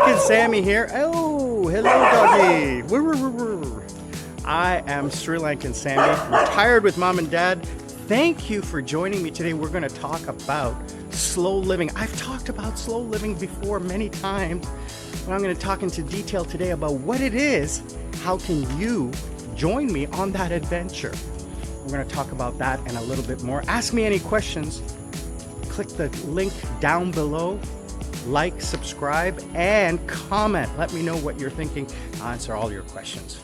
Lankan Sammy here. Oh, hello doggy. I am Sri Lankan Sammy, retired with mom and dad. Thank you for joining me today. We're going to talk about slow living. I've talked about slow living before many times, but I'm going to talk into detail today about what it is. How can you join me on that adventure? We're going to talk about that and a little bit more. Ask me any questions. Click the link down below. Like, subscribe, and comment. Let me know what you're thinking. I'll answer all your questions.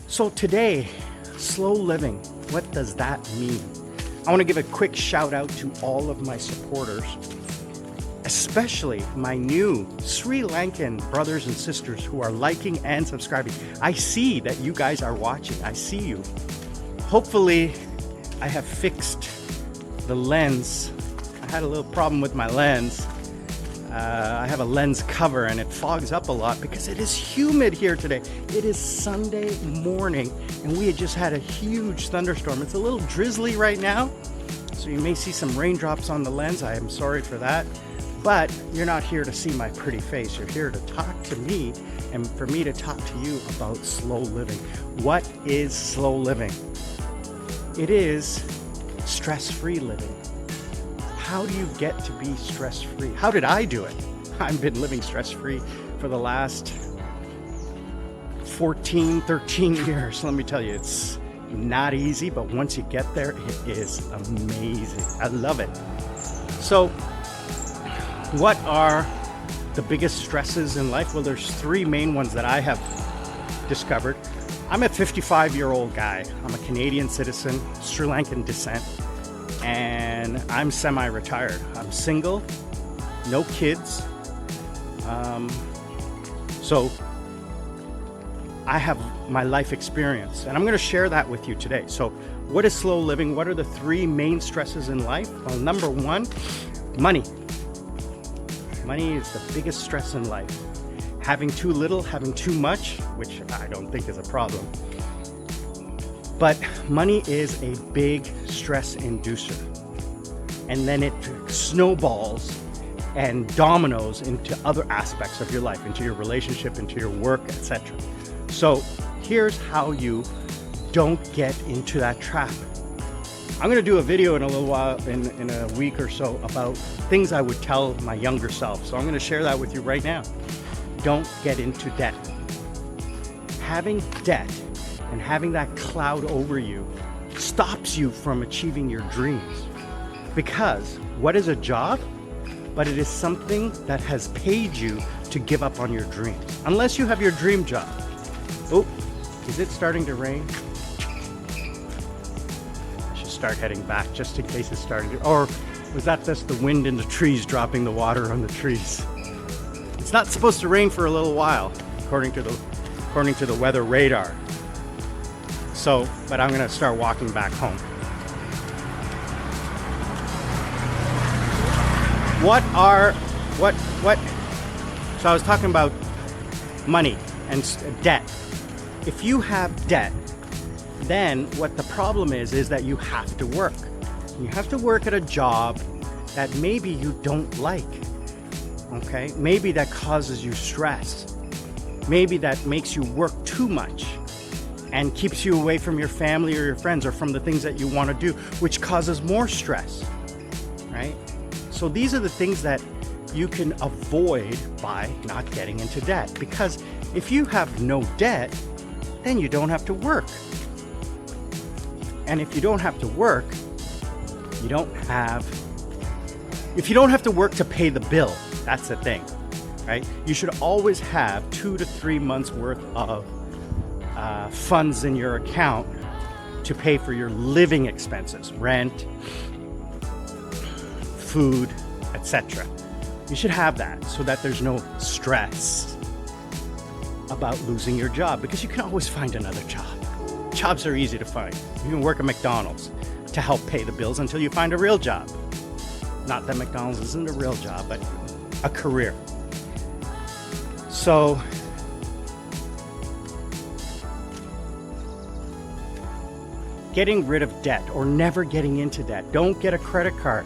So today, slow living, what does that mean? I want to give a quick shout out to all of my supporters, especially my new Sri Lankan brothers and sisters who are liking and subscribing. I see that you guys are watching. I see you. Hopefully, I have fixed the lens. I had a little problem with my lens. I have a lens cover and it fogs up a lot because it is humid here today. It is Sunday morning and we had just had a huge thunderstorm. It's a little drizzly right now, so you may see some raindrops on the lens. I am sorry for that, but you're not here to see my pretty face. You're here to talk to me and for me to talk to you about slow living. What is slow living? It is stress-free living. How do you get to be stress-free? How did I do it? I've been living stress-free for the last 13 years. Let me tell you, it's not easy, but once you get there, it is amazing. I love it. So, what are the biggest stresses in life? Well, there's three main ones that I have discovered. I'm a 55-year-old guy. I'm a Canadian citizen, Sri Lankan descent. And I'm semi-retired. I'm single, no kids. So I have my life experience and I'm going to share that with you today. So what is slow living? What are the three main stresses in life? Well, number one, money. Money is the biggest stress in life. Having too little, having too much, which I don't think is a problem. But money is a big stress inducer. And then it snowballs and dominoes into other aspects of your life, into your relationship, into your work, etc. So here's how you don't get into that trap. I'm going to do a video in a little while, in a week or so, about things I would tell my younger self. So I'm going to share that with you right now. Don't get into debt. Having debt and having that cloud over you stops you from achieving your dreams. Because what is a job? But it is something that has paid you to give up on your dreams. Unless you have your dream job. Oh, is it starting to rain? I should start heading back just in case it's starting to, or was that just the wind in the trees dropping the water on the trees? It's not supposed to rain for a little while, according to the weather radar. So, but I'm gonna start walking back home. So I was talking about money and debt. If you have debt, then what the problem is that you have to work. You have to work at a job that maybe you don't like, okay? Maybe that causes you stress. Maybe that makes you work too much and keeps you away from your family or your friends or from the things that you want to do, which causes more stress, right? So these are the things that you can avoid by not getting into debt. Because if you have no debt, then you don't have to work. And if you don't have to work, if you don't have to work to pay the bill, that's the thing, right? You should always have 2 to 3 months worth of funds in your account to pay for your living expenses, rent, food, etc. You should have that so that there's no stress about losing your job, because you can always find another job. Jobs are easy to find. You can work at McDonald's to help pay the bills until you find a real job. Not that McDonald's isn't a real job, but a career. So getting rid of debt or never getting into debt. Don't get a credit card.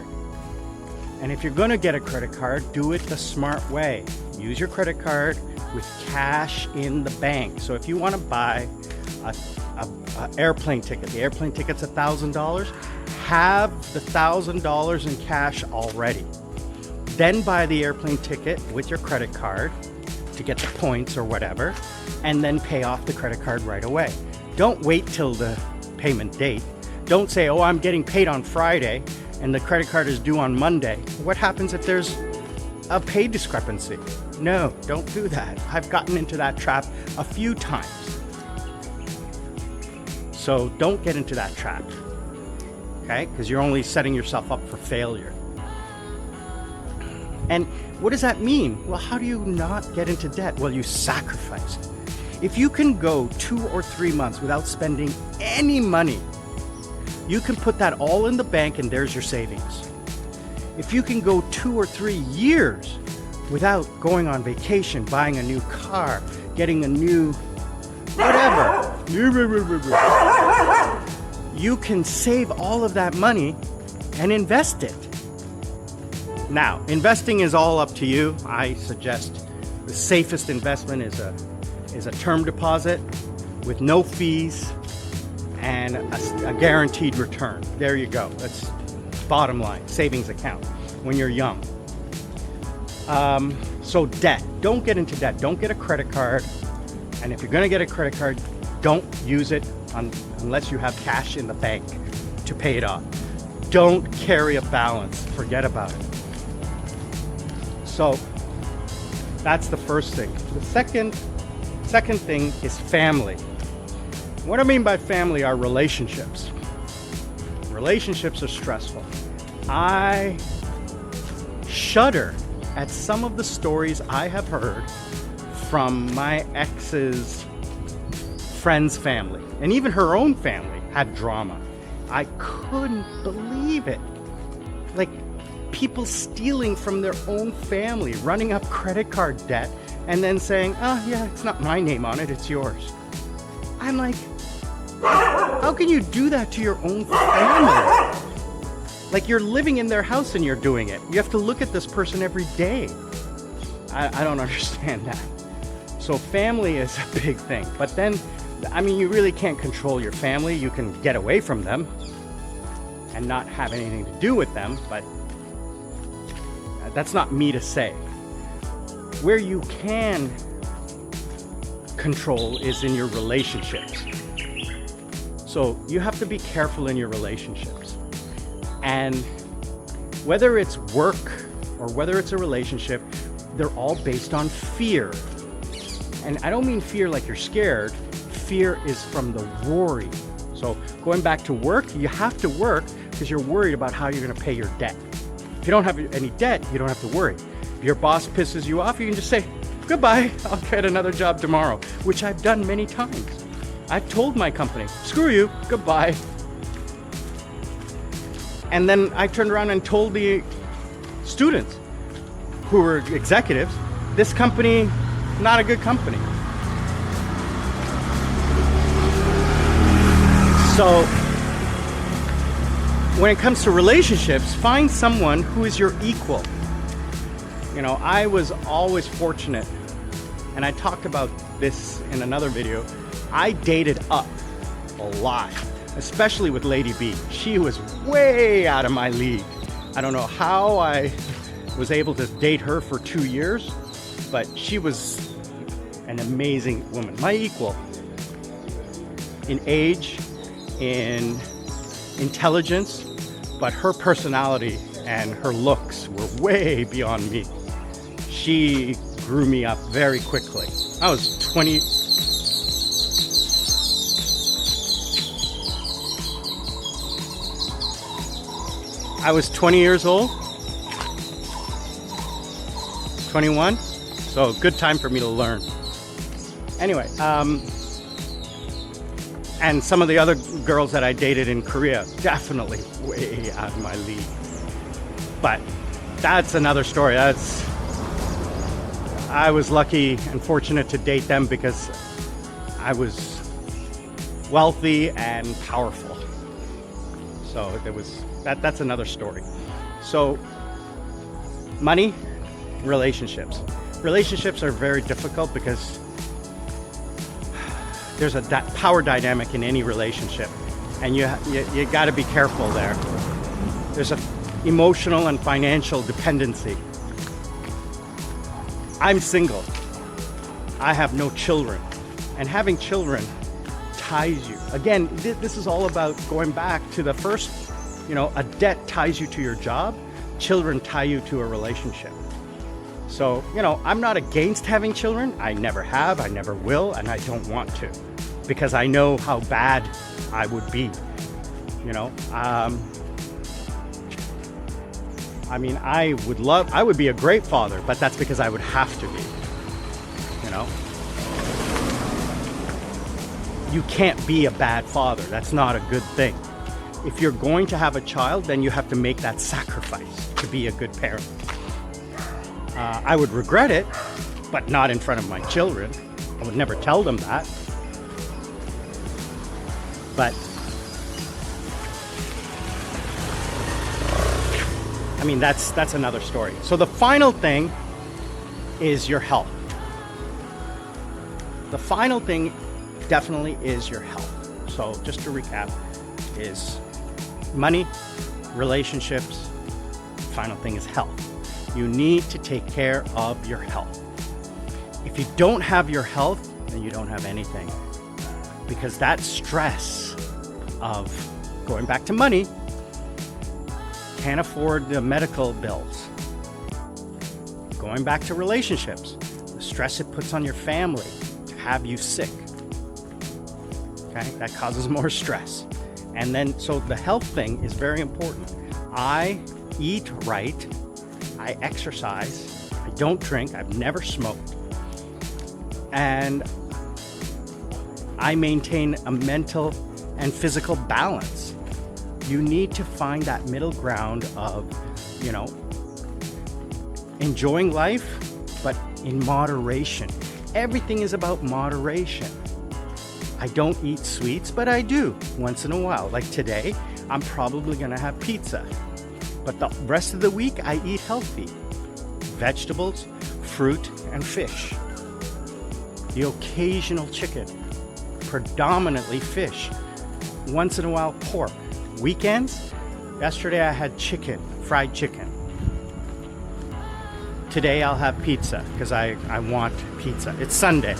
And if you're going to get a credit card, do it the smart way. Use your credit card with cash in the bank. So if you want to buy a airplane ticket, the airplane ticket's $1,000, have the $1,000 in cash already. Then buy the airplane ticket with your credit card to get the points or whatever, and then pay off the credit card right away. Don't wait till the payment date. Don't say, oh, I'm getting paid on Friday and the credit card is due on Monday. What happens if there's a pay discrepancy? No, don't do that. I've gotten into that trap a few times. So don't get into that trap, okay? Because you're only setting yourself up for failure. And what does that mean? Well, how do you not get into debt? Well, you sacrifice. If you can go 2 or 3 months without spending any money, you can put that all in the bank and there's your savings. If you can go 2 or 3 years without going on vacation, buying a new car, getting a new whatever, you can save all of that money and invest it. Now, investing is all up to you. I suggest the safest investment is a term deposit with no fees and a guaranteed return. There you go. That's bottom line, savings account when you're young. So debt, don't get into debt. Don't get a credit card. And if you're gonna get a credit card, don't use it unless you have cash in the bank to pay it off. Don't carry a balance, forget about it. So that's the first thing. The second thing is family. What I mean by family are relationships. Relationships are stressful. I shudder at some of the stories I have heard from my ex's friend's family, and even her own family had drama. I couldn't believe it. Like, people stealing from their own family, running up credit card debt, and then saying, oh yeah, it's not my name on it, it's yours. I'm like, how can you do that to your own family? Like, you're living in their house and you're doing it. You have to look at this person every day. I don't understand that. So family is a big thing. But then, I mean, you really can't control your family. You can get away from them and not have anything to do with them, but that's not me to say. Where you can control is in your relationships. So you have to be careful in your relationships. And whether it's work or whether it's a relationship, they're all based on fear. And I don't mean fear like you're scared. Fear is from the worry. So going back to work, you have to work because you're worried about how you're going to pay your debt. If you don't have any debt, you don't have to worry. If your boss pisses you off, you can just say, goodbye, I'll get another job tomorrow, which I've done many times. I've told my company, screw you, goodbye. And then I turned around and told the students who were executives, this company, not a good company. So when it comes to relationships, find someone who is your equal. You know, I was always fortunate, and I talked about this in another video. I dated up a lot, especially with Lady B. She was way out of my league. I don't know how I was able to date her for 2 years, but she was an amazing woman, my equal in age, in intelligence, but her personality and her looks were way beyond me. She grew me up very quickly. I was 20. I was 20 years old. 21, so good time for me to learn. Anyway, and some of the other girls that I dated in Korea, definitely way out of my league. But that's another story. I was lucky and fortunate to date them because I was wealthy and powerful. So that's another story. So money, relationships. Relationships are very difficult because there's a power dynamic in any relationship, and you got to be careful there. There's a emotional and financial dependency. I'm single. I have no children, and having children ties you. Again, this is all about going back to the first, a debt ties you to your job, children tie you to a relationship. So, I'm not against having children. I never have, I never will, and I don't want to, because I know how bad I would be, I would be a great father, but that's because I would have to be, You can't be a bad father. That's not a good thing. If you're going to have a child, then you have to make that sacrifice to be a good parent. I would regret it, but not in front of my children. I would never tell them that. But that's another story. So the final thing is your health. The final thing definitely is your health. So just to recap, is money, relationships, final thing is health. You need to take care of your health. If you don't have your health, then you don't have anything. Because that stress of going back to money, can't afford the medical bills. Going back to relationships, the stress it puts on your family to have you sick. Okay, that causes more stress. And then, so the health thing is very important. I eat right, I exercise, I don't drink, I've never smoked, and I maintain a mental and physical balance. You need to find that middle ground of, enjoying life, but in moderation. Everything is about moderation. I don't eat sweets, but I do once in a while. Like today, I'm probably gonna have pizza. But the rest of the week, I eat healthy. Vegetables, fruit, and fish. The occasional chicken. Predominantly fish. Once in a while, pork. Weekends, yesterday I had chicken, fried chicken. Today I'll have pizza because I want pizza. It's Sunday.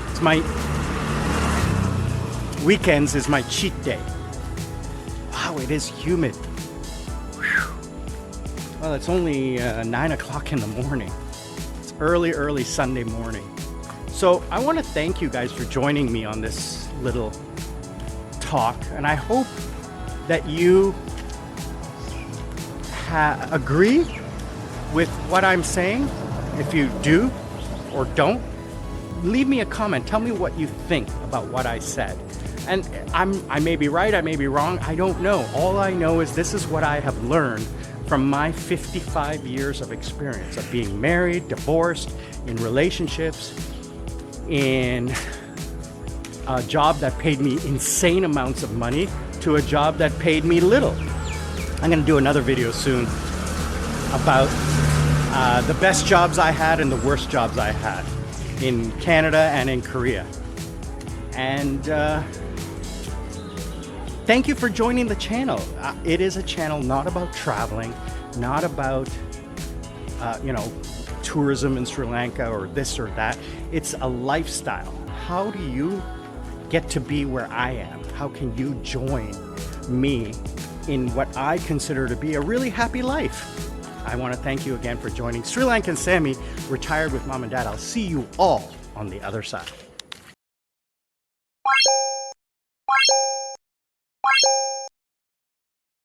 It's my weekends is my cheat day. Wow, it is humid. Whew. Well, it's only 9 o'clock in the morning. It's early Sunday morning. So I want to thank you guys for joining me on this little talk, and I hope that you agree with what I'm saying. If you do or don't, leave me a comment. Tell me what you think about what I said. And I may be right, I may be wrong, I don't know. All I know is this is what I have learned from my 55 years of experience of being married, divorced, in relationships, in a job that paid me insane amounts of money to a job that paid me little. I'm gonna do another video soon about the best jobs I had and the worst jobs I had in Canada and in Korea. And thank you for joining the channel. It is a channel not about traveling, not about tourism in Sri Lanka or this or that. It's a lifestyle. How do you get to be where I am? How can you join me in what I consider to be a really happy life? I want to thank you again for joining Sri Lankan Sammi, retired with mom and dad. I'll see you all on the other side.